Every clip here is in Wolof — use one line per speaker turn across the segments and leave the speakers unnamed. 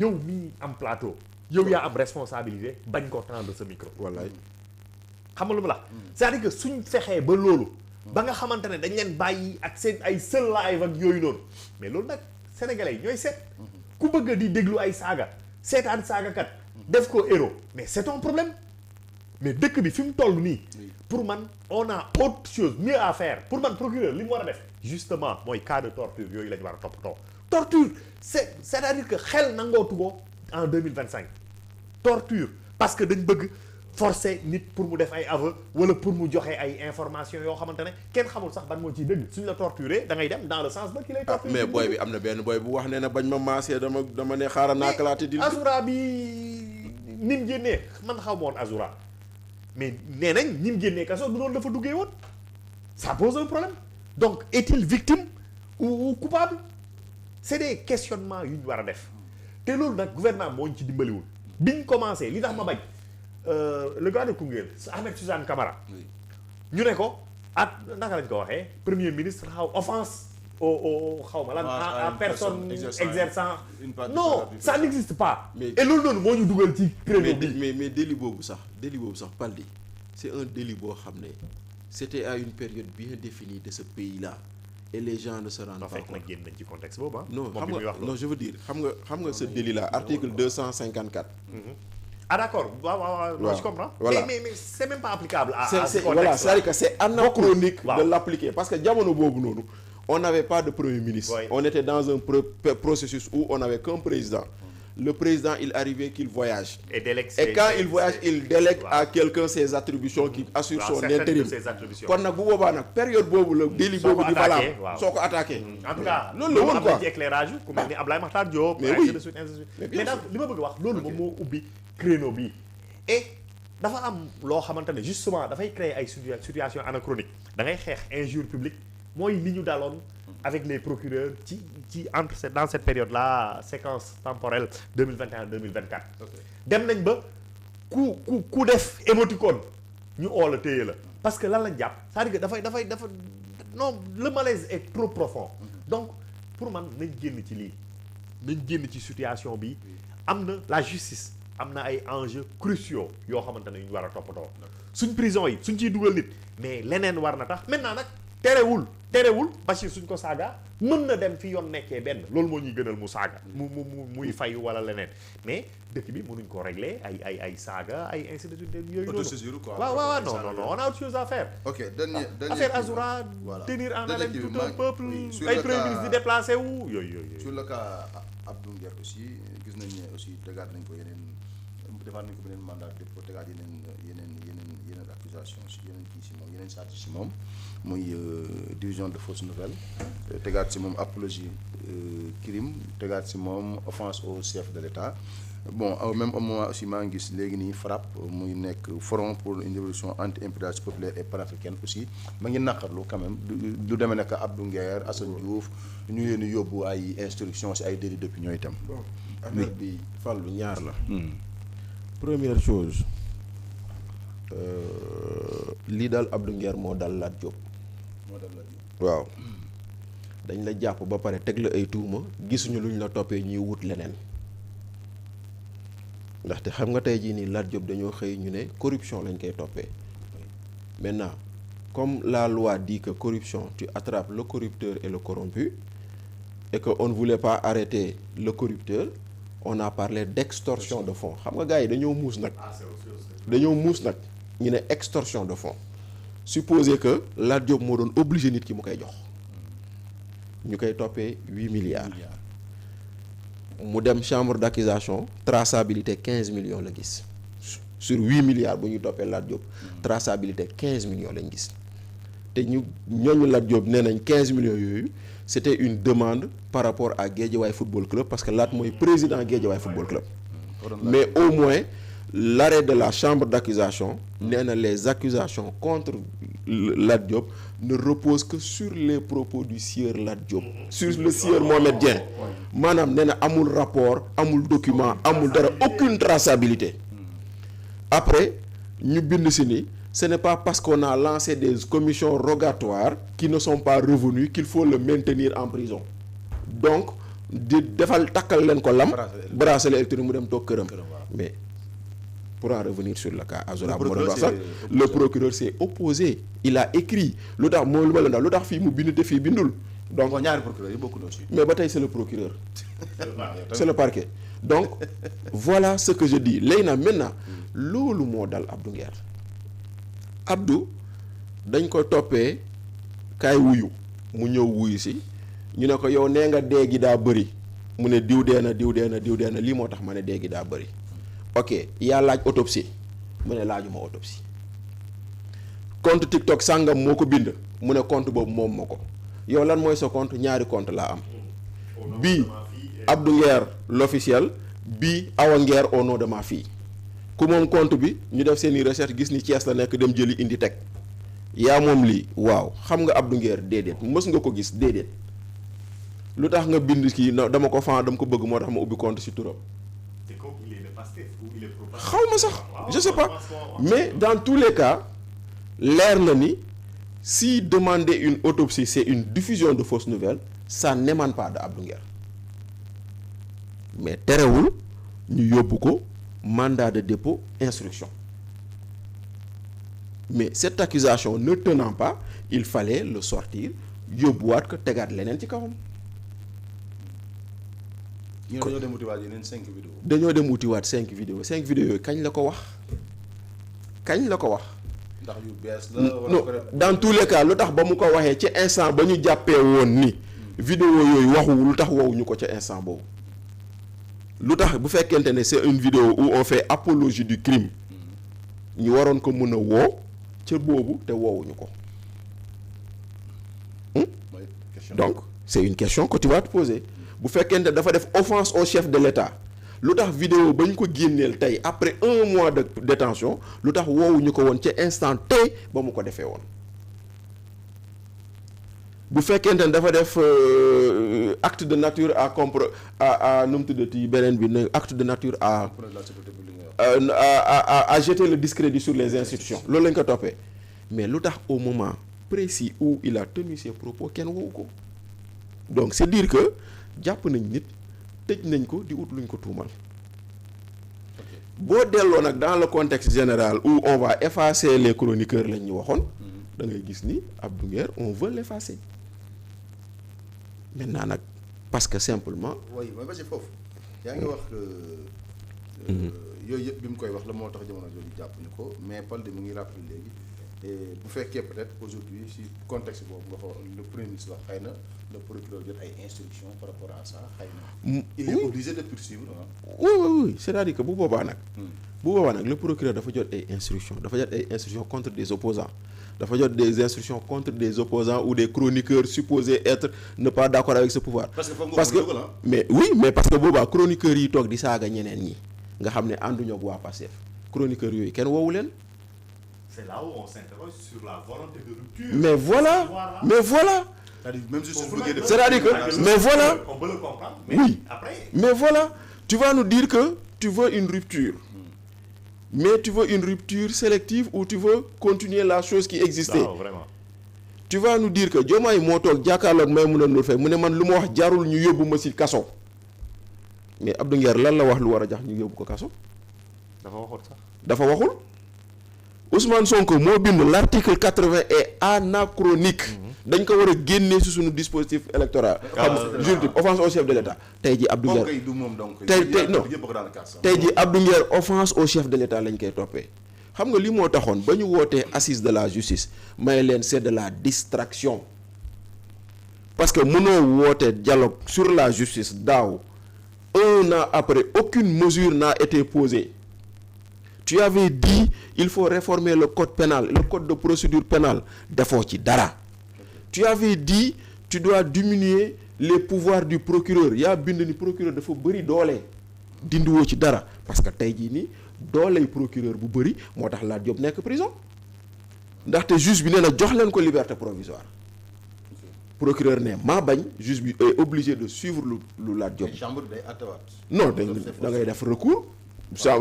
yow mii am plateau yow yaa am responsabilité bañ ko tendre sa micro.
wallaay
xam nga lu mu la c'est-à-dire que suñ fexee ba loolu ba nga xamante ne dañ leen bàyyi ak seen ay seul live ak yooyu noonu mais loolu nag sénégalais yi ñooy seet ku bëgg di déglu ay saaga seetaan saagakat def ko héros mais c'est ton problème mais dëkk bi fi mu toll nii pour man on a autre chose mieux à faire pour man procureur li mu war a def justement mooy cas de torture yooyu la ñu war a toppatoo torture c'est-à-dire que xel nangootu ko en 2025 torture parce que dañ bëgg forcer nit pour mu def ay aveu wala pour mu joxe ay information yoo xamante ne kenn xamul sax ban moo ciy dëgg suñ la torturer da ngay dem dans le sens ba ki lay torturer
mais booy bi am na benn booy bu wax ne na bañ ma maasee dama ne xaaral naa kalaate di
Azura bi nim génnee man xaw ma woon Azura mais nee nañ nim génnee kaso du noonu dafa duggee woon ça pose un problème donc est-il victime ou coupable c'est des questionnements yu ñu war a def te loolu nag gouvernement moo ñu ci dimbaliwul biñ commencé li tax ma bañ le gars de Koungheul Ahmed Suzanne Camara ñu ne ko ak naka lañ ko waxee premier ministre xaw offense au xaw ma lan à personne exerçant non ça n'existe pas et loolu noonu moo ñu dugal ci créneau bi
mais délit boobu sax Paldi c'est un délit boo xam ne c'était à une période bien définie de ce pays-là et les gens ne se rendent pas compte.
nag génn nañ ci contexte boobu
non xam nga non je veux dire xam nga ce délit-là article 254
ah d'accord waaw je comprends.
Voilà.
Mais c'est même pas applicable à ce contexte.
Voilà, c'est-à-dire que c'est anachronique de l'appliquer parce que jamono boobu noonu on n'avait pas de premier ministre. Oui. On était dans un processus où on n'avait qu'un président. Le président, il arrivait qu'il voyage. Et quand il voyage, il délègue à quelqu'un ses attributions qui assure son intérim. Kon nag bu boobaa nag période boobu la délit boobu di valable soo ko attaqué.
En tout cas
loolu la woon quoi
am na ci éclairage ku mel ni Abdoulaye Makhtar Diop.
mais oui
mais daal li ma bëgg wax loolu moom moo ubbi créneau bi et dafa am loo xamante ne justement dafay créer ay situation anachronique da ngay xeex injure publique mooy li ñu daloon avec les procureurs ci dans cette période là séquence temporelle 2021-2024 dem nañ ba ku def émoticône ñu oo la téye la parce que lan lañ jàpp c'est-à-dire que dafay non le malaise est trop profond donc pour man nañ génn ci lii nañ génn ci situation bi am na la justice am na ay enjeux cruciaux yoo xamante ne ñu war a toppatoo suñ prison yi suñ ciy dugal nit mais leneen war na tax maintenant nag terewul Bachir suñ ko saaga mën na dem fi yoon nekkee benn loolu moo ñuy gënal mu saaga muy fay wala leneen mais dëkk bi mënuñ ko régler ay saaga ay ainsi de suite yooyu
autosaisir quoi.
waaw non on a autre chose à faire.
Ok, dernier
affaire Azura tenir en haleine tout un peuple ay premier ministre di déplacé wu yooyu
sur le cas Abdou Nguer aussi gis nañ ne aussi tegaat nañ ko defaat nañ ko beneen mandat dépôt tegaat yeneen accusation si yeneen kii si moom yeneen charge si moom muy division de fausses nouvelles tegaat si moom apologie crime tegaat si moom offense au chef de l'État bon au même moment aussi maa ngi gis léegi nii FRAPP muy nekk Front pour une révolution anti-impérialiste populaire et panafricaine aussi ma ngi naqarlu quand même du demee nekk Abdou Nguer Assane Diouf ñu leen di yóbbu ay instructions si ay délits d'opinion itam.
affaire bi Fallou ñaar la. Première chose lii daal Abdou Nguer moo dal Lat Diop. waaw dañ la jàpp ba pare teg la ay tuuma gisuñu luñ la toppee ñuy wut leneen ndaxte xam nga tey jii nii Lat Diop dañoo xëy ñu ne corruption lañ koy toppee maintenant comme la loi dit que corruption tu attrapes le corrupteur et le corrompu et que on ne voulait pas arrêter le corrupteur on a parlé d'extorsion de fonds xam nga gars yi dañoo muus nag ñu ne extorsion de fonds supposer que Lat Diop moo doon obligé nit ki mu koy jox ñu koy toppee 8 milliards mu dem chambre d'accusation traçabilité 15 millions la gis sur 8 milliards bu ñu toppee Lat Diop traçabilité 15 millions lañ gis te ñooñu Lat Diop nee nañ 15 millions yooyu c'était une demande par rapport à Guédiawaye Football Club parce que Lat mooy président Guédiawaye Football Club mais au moins l'arrêt de la chambre d'accusation nee na les accusations contre Lat Diop ne reposent que sur les propos du sieur Lat Diop sur le sieur Mohamed Dieng maanaam nee na amul rapport amul document amul dara aucune traçabilité après ñu bind si ni ce n'est pas parce qu'on a lancé des commissions rogatoires qui ne sont pas revenues qu'il faut le maintenir en prison donc di defal takkal leen ko lam bracelet électronique mu dem toog këram mais pour en revenir sur le cas Azoura moo doon wax sax le procureur s'est opposé il a écrit lu tax mooy lu ma leen daal lu tax fii mu bind te fii bindul donc
ñaari procureur yi bokk na aussi.
mais ba tey c'est le procureur c'est le parquet donc voilà ce que je dis léegi nag maintenant loolu moo dal Abdou Nguer Abdou dañ ko toppee kaay wuyu mu ñëw wuyu si ñu ne ko yow nee nga dee gi daa bëri mu ne diw dee na lii moo tax ma ne dee gi daa bëri ok yaa laaj autopsie mu ne laajuma autopsie compte TikTok sàngam moo ko bind mu ne compte boobu moom ma ko yow lan mooy sa compte ñaari compte laa am bii Abdou Nguer l'officiel bii Awa Nguer au nom de ma fille ku moom compte bi ñu def seeni recherche gis ni Thiès la nekk dem jëli indi teg yaa moom lii waaw xam nga Abdou Nguer déedéet mës nga ko gis déedéet lu tax nga bind kii dama ko ko bëgg moo tax ma ubbi compte ci turam xaw ma sax je sais pas mais dans tous les cas leer na ni si demander une autopsie c'est une diffusion de fausses nouvelles ça n'émane pas de Abdou Nguer mais terewul ñu yóbbu ko mandat de dépôt instruction mais cette accusation ne tenant pas il fallait le sortir yóbbuwaat ko tegaat leneen ci kawam.
dañoo dem wutiwaat yeneen 5 vidéos.
dañoo dem wutiwaat 5 vidéos 5 vidéos yooyu kañ la ko wax
ndax yu bees la.
non dans tous les cas lu tax ba mu ko waxee ci instant ba ñu jàppee woon ni. vidéo yooyu waxuwul lu tax wowuñu ko ca instant boobu. lu tax bu fekkente ne c'est une vidéo où on fait apologie du crime ñu waroon ko mën a woo ca boobu te woowuñu ko. donc c'est une question que tu vas te poser. bu fekkente dafa def offense au chef de l'État lu tax vidéo ba ñu ko génneel tey après 1 mois de détention lu tax woowuñu ko woon ca instant tey ba mu ko defee woon. bu fekkente ne dafa def acte de nature à nu mu tuddati beneen bi ne acte de nature à jeter le discrédit sur les institutions loolu lañ ko toppee mais lu tax au moment précis où il a tenu ses propos kenn woowu ko donc c'est dire que jàpp nañ nit tëj nañ ko di ut luñ ko tuumal boo delloo nag dans le contexte général où on va effacer les chroniqueurs lañ ñu waxoon da ngay gis ni Abdou Nguer on veut l'effacer maintenant nag parce que simplement.
oui mais parce que foofu yaa ngi wax yooyu yëpp bi mu koy wax la moo tax jamono jooju jàpp ñu ko mais Paul de mu ngi rappelé léegi bu fekkee peut-être aujourd'hui si contexte boobu nga ko le premier ministre wax xëy na le procureur jot ay instructions par rapport à ça xëy na. il est obligé de poursuivre.
oui c'est-à-dire que bu boobaa nag. le procureur dafa jot ay instructions contre des opposants dafa jot des instructions contre des opposants ou des chroniqueurs supposés être ne pas d'accord avec ce pouvoir. parce que mais oui mais parce que boobaa chroniqueurs yi toog di saaga ñeneen ñi nga xam ne ànduñu ak waa Pastef chroniqueurs yooyu kenn woowu leen.
c'est là où on s'interroge sur la volonté de rupture.
mais voilà.
c'est-à-dire même si su bëggee def.
c'est-à-dire que mais voilà.
on peut le comprendre. Mais
oui
après.
mais voilà tu vas nous dire que tu veux une rupture. mais tu veux une rupture sélective ou tu veux continuer la chose qui existait.
Non, vraiment.
Tu vas nous dire que Diomaye moo toog jàkkaarloog Maïmouna Ndour Faye mu ne man lu ma wax jarul ñu yóbbu ma ci kaso mais Abdou Nguer lan la wax lu war a jax ñu yóbbu ko kaso. dafa waxul Ousmane Sonko moo bind l'article 80 est anachronique. dañ ko war a génnee ci suñu dispositif électoral. juridique offense au chef de l'État. tey jii Abdou Nguer tey jii Abdou Nguer offense au chef de l'État lañ koy toppee. xam nga li moo taxoon ba ñu wootee assise de la justice may leen c'est de la distraction parce que mënoo woote dialogue sur la justice daaw 1 an après aucune mesure n'a été posée. Tu avais dit il faut réformer le code pénal le code de procédure pénale defoo ci dara. Tu avais dit tu dois diminuer les pouvoirs du procureur yaa bind ni procureur dafa bëri doole dindiwoo ci dara parce que tey jii nii dooley procureur bu bëri moo tax Lat Diop nekk prison ndaxte juge bi nee na jox leen ko liberté provisoire procureur ne maa bañ juge bi est obligé de suivre lu Lat Diop.
chambre day attewaat.
non da ngay def recours.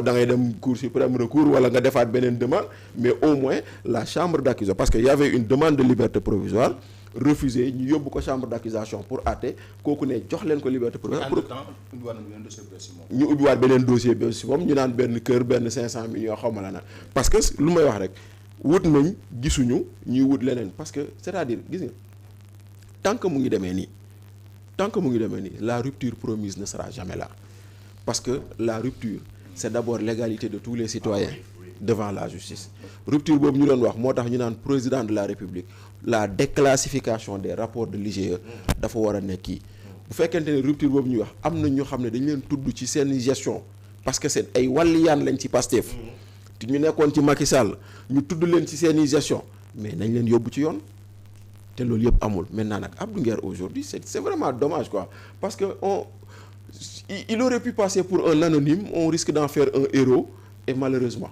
da ngay dem cour suprême recours wala nga defaat beneen demande mais au moins la chambre d'accusation parce que y avait une demande de liberté provisoire refusé ñu yóbbu ko chambre d'accusation pour àtte kooku ne jox leen ko liberté provisoire pour ñu ubbiwaat beneen dossier bi si moom ñu naan benn kër benn 500 millions xaw ma la naan parce que lu may wax rek wut nañ gisuñu ñuy wut leneen parce que c'est-à-dire gis nga tant que mu ngi demee nii la rupture promise ne sera jamais là parce que la rupture c'est d'abord l'égalité de tous les citoyens devant la justice rupture boobu ñu doon wax moo tax ñu naan président de la République la déclassification des rapports de l'IGE dafa war a nekk kii bu fekkente ne rupture boobu ñuy wax am na ñoo xam ne dañu leen tudd ci seen gestion parce que c'est ay wàlliyaan lañ ci Pastef te ñu nekkoon ci Macky Sall ñu tudd leen ci seen gestion mais nañ leen yóbbu ci yoon te loolu yëpp amul maintenant nag Abdou Nguer aujourd'hui c'est vraiment dommage quoi parce que il aurait pu passer pour un anonyme on risque d'en faire un héros et malheureusement.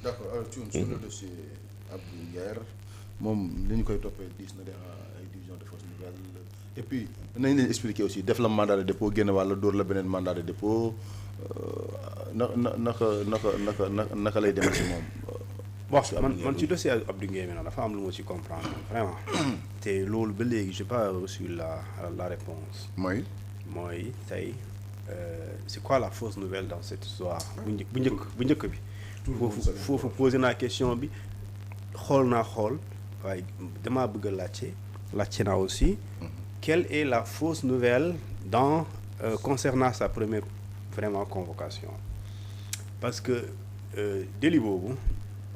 D'accord alors sur le dossier Abdou Nguer moom li ñu koy toppee diis na de ay division de fausses nouvelles et puis nañ leen expliquer aussi def la mandat de dépôt génn wàlla dóor la beneen mandat de dépôt naka lay demee ci moom.
bon man ci dossier Abdou Nguer mi dafa am lu ma ci comprendre vraiment te loolu ba léegi j'ai pas reçu la réponse mooy tey c'est quoi la fausse nouvelle dans cette histoire bu njëkk bi foofu posé naa question bi xool waaye damaa bëgg a laajte naa aussi quelle est la fausse nouvelle dans concernant sa première vraiment convocation parce que délit boobu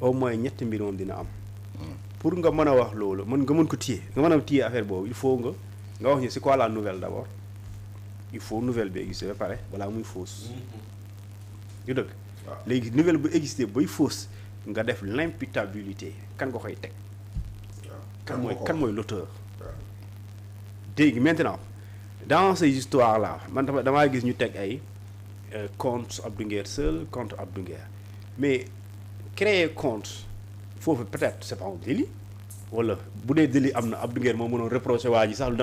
au moins ñetti mbir moom dina am pour nga mën a wax loolu nga mën ko téye nga mën a téye affaire boobu il faut nga wax ñu c'est quoi la nouvelle d'abord il faut nouvelle bi exister ba pare balaa muy fausse yu dëgg léegi nouvelle bu exister bay fausse nga def l'imputabilité kan nga koy teg kan mooy l'auteur dégg maintenant dans ces histoires là man damaa gis ñu teg ay contre Abdou Nguer seul contre Abdou Nguer mais créer compte foofu peut-être c'est pas un délit wala bu dee délit am na Abdou Nguer moo mënoon reprocher waa ji sax lu